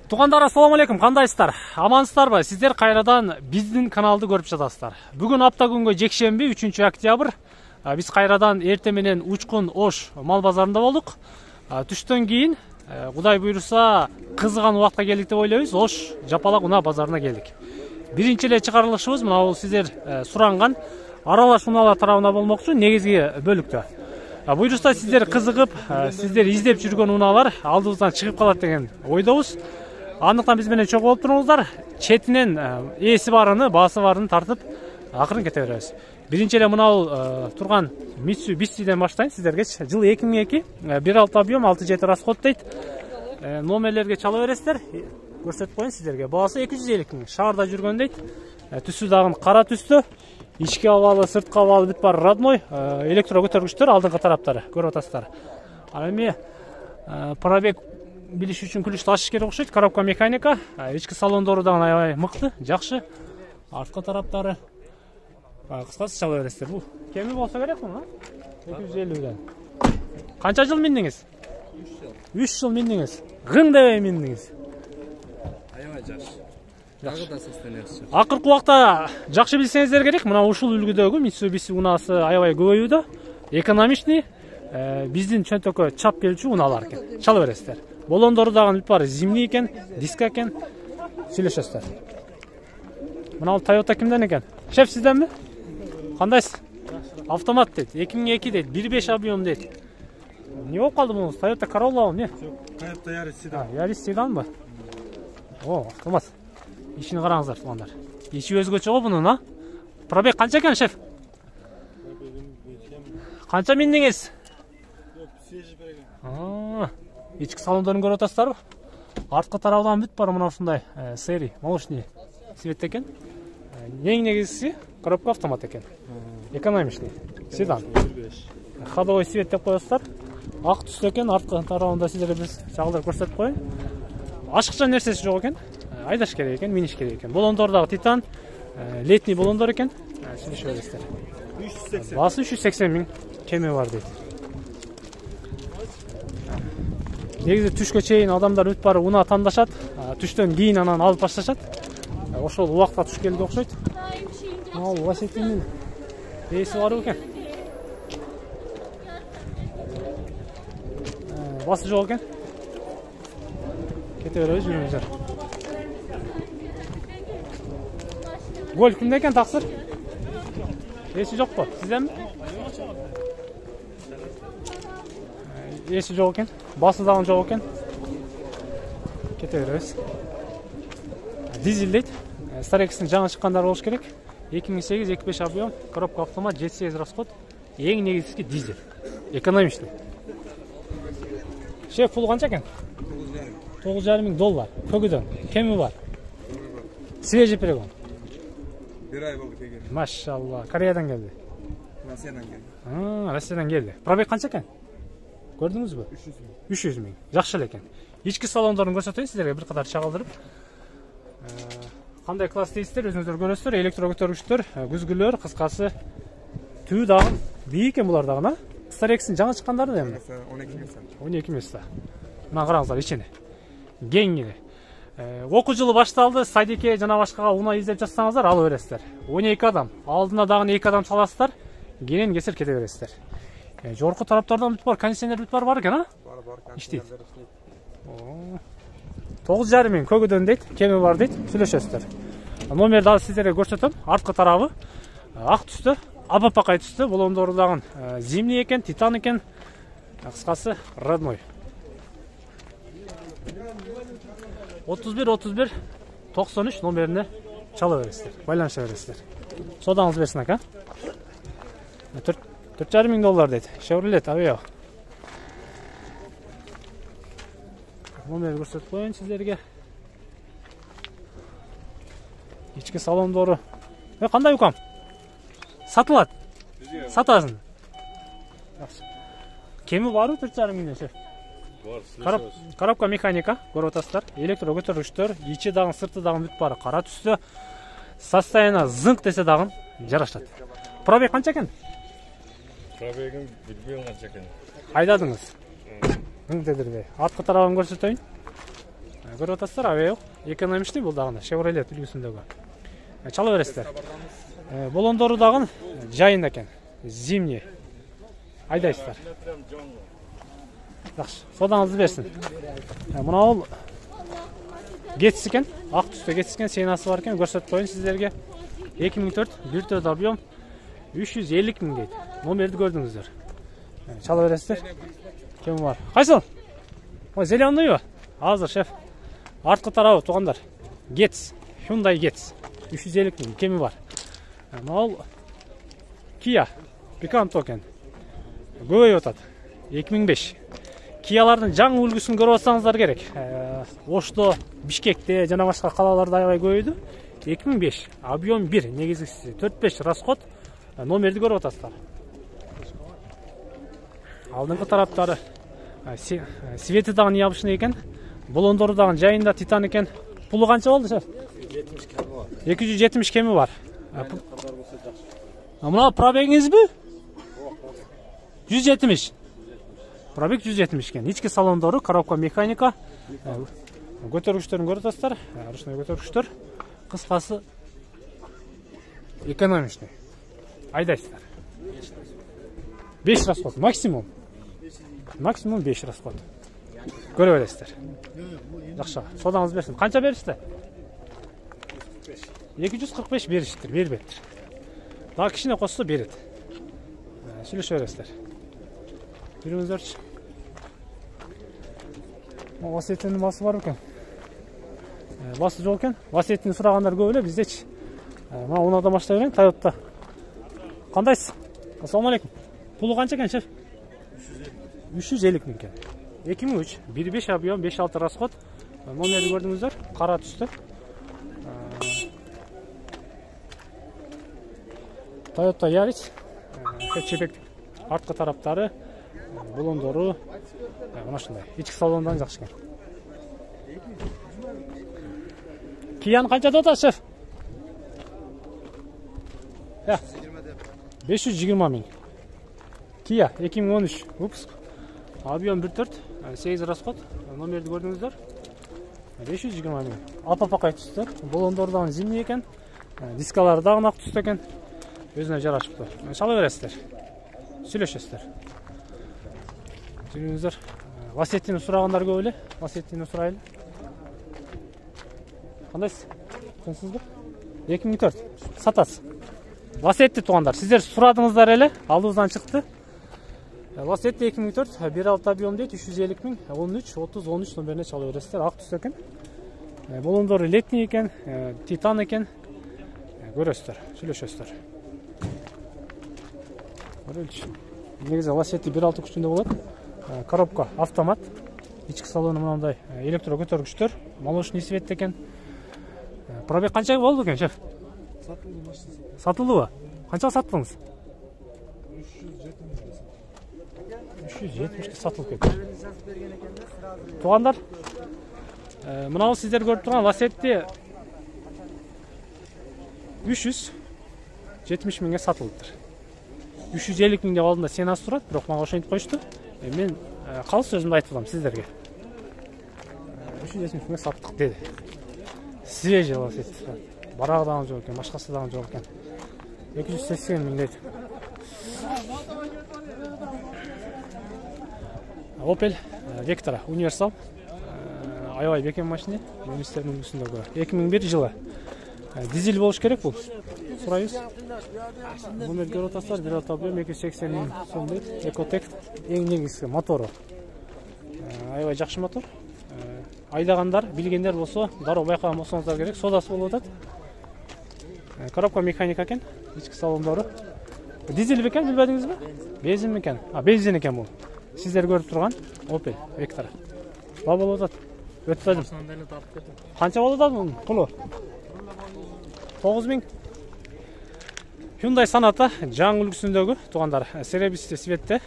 Тугандар, ассаламу алейкум, кандайсыздар? Амансыздарбы? Сиздер кайрадан биздин каналды көрүп жатасыздар. Бүгүн апта күнгө жекшемби 3 октябрь. Биз кайрадан эртең менен Учкун Ош мал базарында болдук. Түштөн кийин Кудай буйруса кызыган убакка келдик деп ойлойбуз. Ош Жапалак унаа базарына келдик. Биринчи эле чыгарылышыбыз мына бул сиздер суранган аралаш унаалар тарабына болмокчу, негизги бөлүктө. Буйруса сиздер кызыгып, сиздер издеп жүргөн унаалар алдыбыздан чыгып калат деген ойдобуз. Андыктан биз менен чогуу болуп туруңуздар. Четинен ээси барыны, баасы барыны тартып акырын кете беребиз. Биринчи эле мына турган Mitsubishi-ден баштайын сиздерге. Жыл 2002, 1.6 объем, 6.7 расход дейт. Номерлерге чала бересиздер. Көрсөтүп коеюн сиздерге. Баасы 250 миң. Шаарда жүргөн дейт. Түсү дагы кара түстө. Ички абалы, сырткы абалы бүт бар родной. Электро көтөргүчтөр алдыңкы тараптары көрүп атасыздар. Ал эми пробег билиш үчүн күлүш ташыш керек окшойт. Коробка механика, ички салондору дагы аябай мыкты, жакшы. Арткы тараптары кыскасы чала бересиздер. Бул кеми болсо керек мына 250ден. Канча жыл миндиңиз? 3 жыл миндиңиз. Гың дебей миндиңиз. Аябай жакшы. Дагы да состояниясы. Акыркы убакта жакшы билсеңиздер керек. Мына ушул үлгүдөгү Mitsubishi унаасы аябай көбөйүүдө. Экономичный, биздин чөнтөккө чап келчү унаалар экен. Чала бересиздер. Болондору дагы бүт бар зимний экен, диск экен. Сүйлөшөсүздөр. Мына Toyota кимден экен? Шеф сизденби? Кандайсыз? Автомат дейт. 2002 дейт. 1.5 объем дейт. Не болуп калды бул? Toyota Corolla эмне? Toyota Yaris седан. Yaris седанбы? О, автомат. Ишини караңыздар, тугандар. Ичи өзгөчө го бунун, а? Пробег канча экен, шеф? Канча миндиңиз? Ички салондорун көрүп атасыздарбы? Арткы тарабынан бүт бар мына ушундай серий, молочный цвет экен. Эң негизгиси коробка автомат экен. Экономичный седан. Ходовой свет деп коесуздар. Ак түстө экен, арткы тарабында сиздерге биз чагылдырып көрсөтүп коеюн. Ашыкча нерсеси жок экен. Айдаш керек экен, миниш керек экен. Болондор дагы титан, летний болондор экен. Сүйлөшө бересиздер. 380. Баасы 380 миң кеми бар дейт. Негизи түшкө чейин адамдар бүт бары унаа тандашат. Түштөн кийин анан алып башташат. Ошол убакта туш келди окшойт. Ал Васитинин ээси бар экен. Басы жок экен. Кете беребиз жүрүңүздөр. Гольф кимде экен, таксыр? Ээси жокпу? Сизденби? Ээси жок экен. Басы дагы жок экен. Кете беребиз. Дизель дейт. Старексин жаңы чыккандар болуш керек. 2008 2.5 объем, коробка автомат, 7.8 расход. Эң негизгиси дизель. Экономичный. Шеф, пул канча экен? 9,5 миң доллар. Көгүдөн. Кеми бар? Свежий пригон. 1 ай болду келген. Машалла. Кореядан келди. Россиядан келди. Россиядан келди. Пробег канча экен? Көрдүңүзбү? 300 миң. Жакшы эле экен. Ички салондорун көрсөтөйүн сиздерге бир катар чагылдырып. Кандай класс дейсиздер, өзүңүздөр көрөсүздөр. Электро көтөргүчтөр, күзгүлөр, кыскасы түү дагы бийик экен булар дагы, Старексин жаңы чыккандары да эми. 12 места. Мына караңыздар ичини. Кеңири. Окуу жылы башталды. Садике жана башкага унаа издеп жатсаңыздар, алып бересиздер. 12 адам. Алдына дагы 2 адам саласыздар. Кенен кесир кете бересиздер. Жорку тараптардан бүт бар, кондиционер бүт бар экен, Бар. Иштейт. 9,5 миң көгүдөн дейт, кеми бар дейт, сүйлөшөсүздөр. Номер дагы сиздерге көрсөтөм. Арткы тарабы ак түстө, апапакай түстө, болондору дагы зимний экен, титан экен. Кыскасы родной. 31 93 номерине чала бересиздер. Байланыша бересиздер. Содаңыз берсин ака. 4,5 миң доллар дейт. Chevrolet Aveo. Номер көрсөтүп коеюн сиздерге. Ички салондору. Кандай укам? Сатылат. Сатасың. Кеми барбы 4,5 миңден, шеф? Бар. Коробка механика, көрүп атасыздар. Электро көтөргүчтөр, ичи дагы, сырты дагы бүт бары кара түстө. Состояние зыңк десе дагы жарашат. Пробег канча экен? Пробегим билбейм канча экен. Айдадыңыз? Дедирбей. Арткы тарабын көрсөтөйүн. Көріп атасыздар, Aveo экономичный бұл дағыны, Chevrolet үлгісіндегі. Чала бересіздер. Болондору дағын жайын екен, зимний. Айдайсыздар. Жақсы, содаңызды берсін. Мұна ол Getz екен, ақ түсті Getz екен, сенасы бар екен, көрсетіп қойын сіздерге. 2004, 1.4 объем, 350 мың дейді. Номерді көрдіңіздер. Чала бересіздер. Кем бар? Қайсыл? Ой, зеленый ба? Азыр, шеф. Артқы тарауы туғандар. Getz, Hyundai Getz. 350 мың, кемі бар. Ол Kia, Picanto екен. Көбейіп отады. 2005. Киялардың жаңы үлгісін көріп отсаңыздар керек. Ошто, Бишкекте, жана башка қалаларда аябай көбейді. 2005. Объем 1, негізгісі 4-5 расход. Номерді көріп отасыздар. Алдыңғы тараптары светі дағын необычный екен. Болондору дағын жайында Титан екен. Пулы қанша болды, шеф? 270 кемі бар. Мұна пробегіңіз бі? 170. Пробег 170 екен. Ички салондору, коробка механика. Көтергіштерін көріп отасыздар. Ручной көтергіштер. Қысқасы экономичный. Айдайсыздар. 5 расход, максимум. Максимум 5 расход. Көріп өресіздер. Жақша, содаңыз берсін. Қанша берісті? 245 беріштір, бербеттір. Daha кішіне қосты береді. Сөйлеш өресіздер. Жүріңіздерші. Васиетінің басы бар екен. Басы жоқ екен. Васиетini сұрағандар көбіле біздечі. Мына 10 адам аштай берейін, Toyota. Қандайсыз? Ассалаумалейкум. Пулы қанша екен, шеф? 350 мың екен. 2003, 1.5 объем, 5-6 расход. Номерді көрдіңіздер, қара түсті. Toyota Yaris, хэтчбек, артқы тараптары, болондору, мына шындай. Ички салондан жақсы екен. Киян қанша дота, шеф? 520 мың. Kia 2013 выпуск. Объем 1.4, 8 расход. Номерді көрдіңіздер. 520 мың. Апа-пақай түсті. Болондордан зимний екен. Дискалары дағын ақ түсті екен. Өзіне жарашыпты. Шала бересіздер. Сөйлешесіздер. Жүріңіздер. Васиетini сұрағандар көбіле. Васиетini сұрайлы. Қандайсыз? Сенсіз бі? 2004. Сатасыз. Васиетті туғандар. Сіздер сұрадыңыздар әлі. Алдыңыздан шықты. Васиетті 2004. 1.6 объем дейді. 350 мың. 13-30-13 номеріне чалы өресіздер. Ақ түсті екен. Болондоры летний екен. Титан екен. Көресіздер. Сөйлешесіздер. Негізі Васиетті 1.6 күшінде болады. Коробка автомат. Ички салоны мынандай электро көтергіштер. Молочный свет екен. Пробег қанша болды екен, шеф? Сатылды ба? Қанша саттыңыз? 370-ке сатылып кетті. Туғандар, мынау сіздер көріп тұрған Васиетті 370 мыңға сатылыптыр. 350 мыңға алдында сенасы тұрады, бірақ маған ошентіп қойышты. Мен қалыс сөзімді айтып тұрдым сіздерге. 370 мыңға саттық деді. Свежий Васиетті. Барағыдағын жоқ екен, башқасыдағын жоқ екен. 280 мың дейді. Opel Vectra универсал. Аябай бекем машина. Немістердің үлгісіндегі. 2001 жылы. Дизель болуш керек бұл. Сұрайыз. Номер көріп отасыздар. 1.6 объем 280 мың сом дейді. Экотек ең негізгі моторы. Аябай жақсы мотор. Айдағандар, білгендер болса, дару байқаған болсаңыздар керек. Содасы болып отады. Коробка механика екен. Ички салондары. Дизель бекен, білбедіңіз бе? Бензин екен. Бензин екен бұл. Сіздер көріп тұрған Opel Vectra. Ба болып отады. Өтпедім. Қанша болып отады мұның құлы? 9 мың. Hyundai Sonata жаңы үлгісіндегі туғандар. Серебристі светті.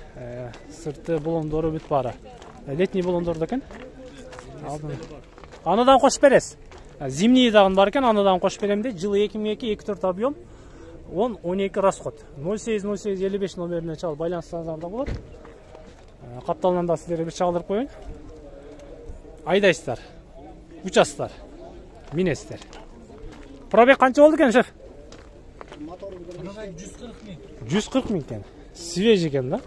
Сырты болондоры бүт бары. Летний болондорды екен. Анадан қошып бересіз. Зимний дағын бар екен, анадан қошып беремде. Жылы 2002-24 объем, 10-12 расход. 08-08-55 номеріне чал байланыстарында болады. Қапталынан да сіздерге бір чағылдырып қойын. Айдайсыздар. участар. Минестер. Пробег канча болду экен, шеф? 140 миң экен. Свежий экен да.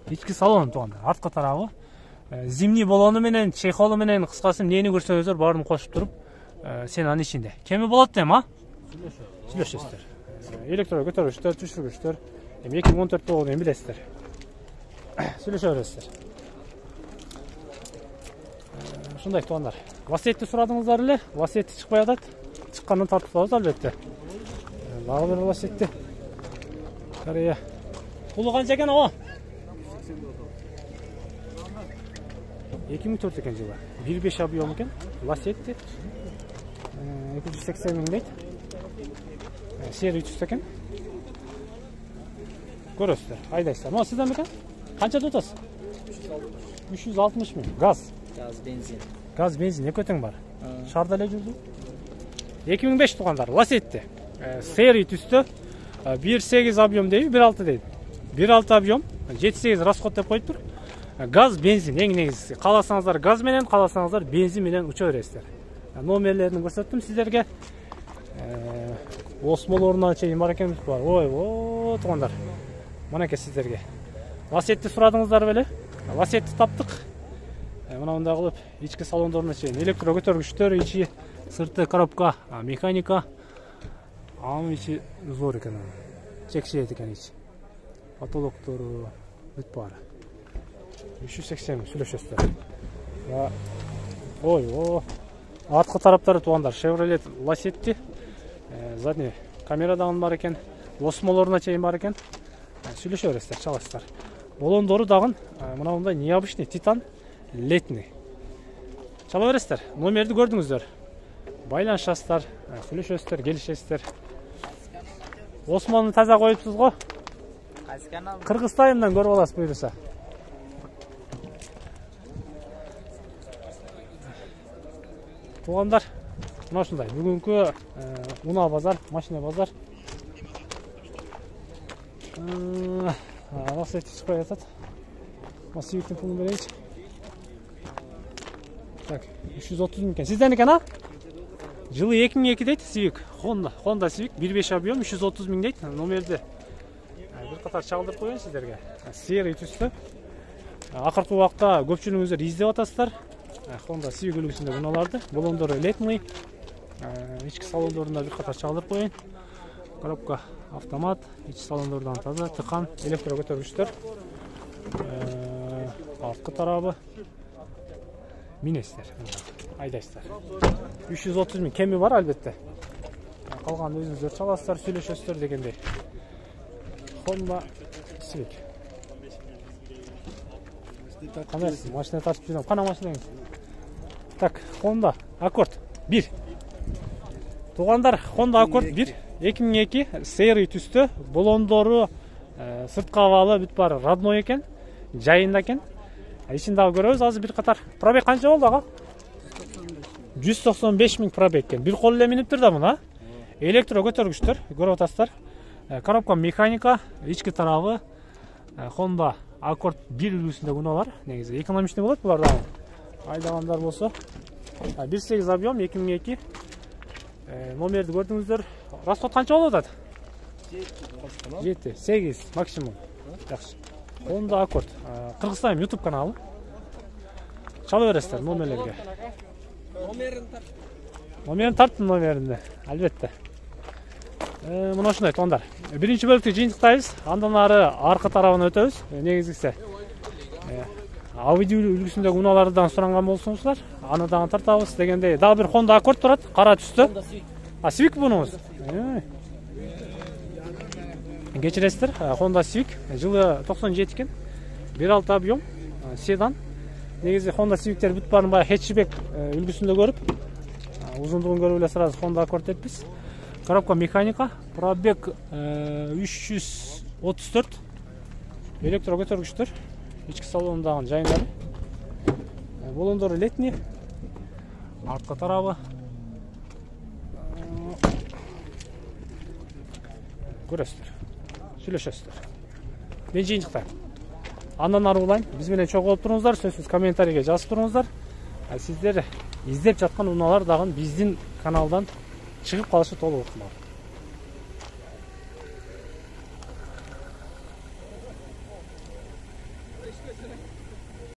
Ички салон туганда, артка тарабы. Зимний болгону менен, чехолу менен кыскасы эмнени көрсөңүздөр баарын кошуп туруп, сен анын ичинде. Кеми болот дейм, а? Сүйлөшөсүздөр. Электро көтөргүчтөр, түшүргүчтөр. Эми 2014 болгону эми билесиздер. Сүйлөшө бересиздер. Ушундай туугандар. Васиетти сурадыңыздар эле, васиетти чыкпай атат. Чыккандан тартып алабыз албетте. Дагы бир васиетти. Корея. Пулу канча экен ого? 2004 экен жылы. 1.5 объем экен. Васиетти. 280 миң дейт. Сери 300 экен. Көрөсүздөр. Айдайсыздар. Мына сизден экен? Канча тутасыз? 360 миң. Газ. Газ, бензин, эки өтөң бар. Шарда эле жүрдү. 2005 туугандар, Ласетти. Сери түстө 1.8 объем дейби, 1.6 дейби. 1.6 объем, 7.8 расход деп коюптур. Газ, бензин эң негизгиси. Кааласаңыздар газ менен, кааласаңыздар бензин менен уча бересиздер. Номерлерин көрсөттүм сиздерге. Осмолоруна чейин бар экенбиз бар. Ой, туугандар. Мынакей сиздерге. Ласетти сурадыңыздар беле? Ласетти таптык. Мына мындай кылып, ички салондоруна чейин электро көтөргүчтөр, ичи сырты коробка, механика. Анын ичи зор экен. Чекшейт экен ичи. Потолоктору бүт баары. 380 сүйлөшөсүздөр. Ой, артқы тараптары туугандар, Chevrolet Lacetti. Задний камерадан бар экен, осмолоруна чейин бар экен. Сүйлөшө бересиздер, чаласыздар. Болондору дагы мына мындай необычный титан летний. Чала бересиздер. Номерди көрдүңүздөр. Байланышасыздар, сүйлөшөсүздөр, келишесиздер. Осмонду таза коюпсуз го? Кыргызстандан көрүп аласыз буйруса. Туугандар, мына ушундай. Бүгүнкү унаа базар, машина базар. Ласетти чыкпай атат. Массивиктин пулун берейинчи. Так, 330 миң экен. Сизден экен, а? Жылы 2002 дейт, Civic. Honda Civic 1.5 объем 330 миң дейт. Номерди бир катар чагылдырып коеюн сиздерге. Сери түстө. Акыркы убакта көпчүлүгүңүздөр издеп атасыздар. Honda Civic үлгүсүндө унааларды. Болондору летний. Ички салондорунда бир катар чагылдырып коеюн. Коробка автомат, ички салондорунан таза, тыкан, электро көтөргүчтөр. Артқы тарабы минестер. Айдайсыздар. 330 миң кеми бар албетте. Калган өзүңүздөр чаласыздар, сүйлөшөсүздөр дегендей. Honda Civic. Камерасы машина тартып жүрөм. Кана машинаңыз? Так, Honda Accord 1. Туугандар, Honda Accord 1 2002 Seri түстө, болондору сыртка абалы бүт баары родной экен, жайында экен. Ичин дагы көрөбүз, азыр бир катар. Пробег канча болду ага? 195 миң пробег экен. Бир кол эле миниптир да мына. Электро көтөргүчтөр, көрүп атасыздар. Коробка механика, ички тарабы Honda Accord 1 үлгүсүндө унаалар. Негизи экономичный болот булар дагы. Айдагандар болсо. 1.8 объем 2002. Номерди көрдүңүздөр. Расход канча болот атат? 7, 8 максимум. Жакшы. Honda Accord. Кыргызстан YouTube каналы. Чала бересиздер номерлерге. Номерин тарттым номеринде. Албетте. Мына ушундай туугандар. Биринчи бөлүктү жыйынтыктайбыз. Андан ары аркы тарабына өтөбүз. Негизгиси аудио үлгүсүндөгү унаалардан суранган болсоңуздар, аны дагы тартабыз дегендей. Дагы бир Honda Accord турат, кара түстө. Civic бунуңуз. Кечиресиздер, Honda Civic жылы 97 экен. 1.6 объем, седан. Негизи Honda Civicтер бүт баарын баягы хэтчбек үлгүсүндө көрүп, узундугун көрүп эле сразу Honda Accord деппиз. Коробка механика, пробег 334. Электро көтөргүчтөр, ички салондагы жайындары. Болондору летний. Артка тарабы. Көрөсүздөр. Сүйлөшөсүздөр. Мен жыйынтыктайм. Андан ары улайм. Биз менен чогуу болуп туруңуздар, сөзсүз комментарийге жазып туруңуздар. Сиздер издеп жаткан унаалар дагы биздин каналдан чыгып калышы толук ыктымал.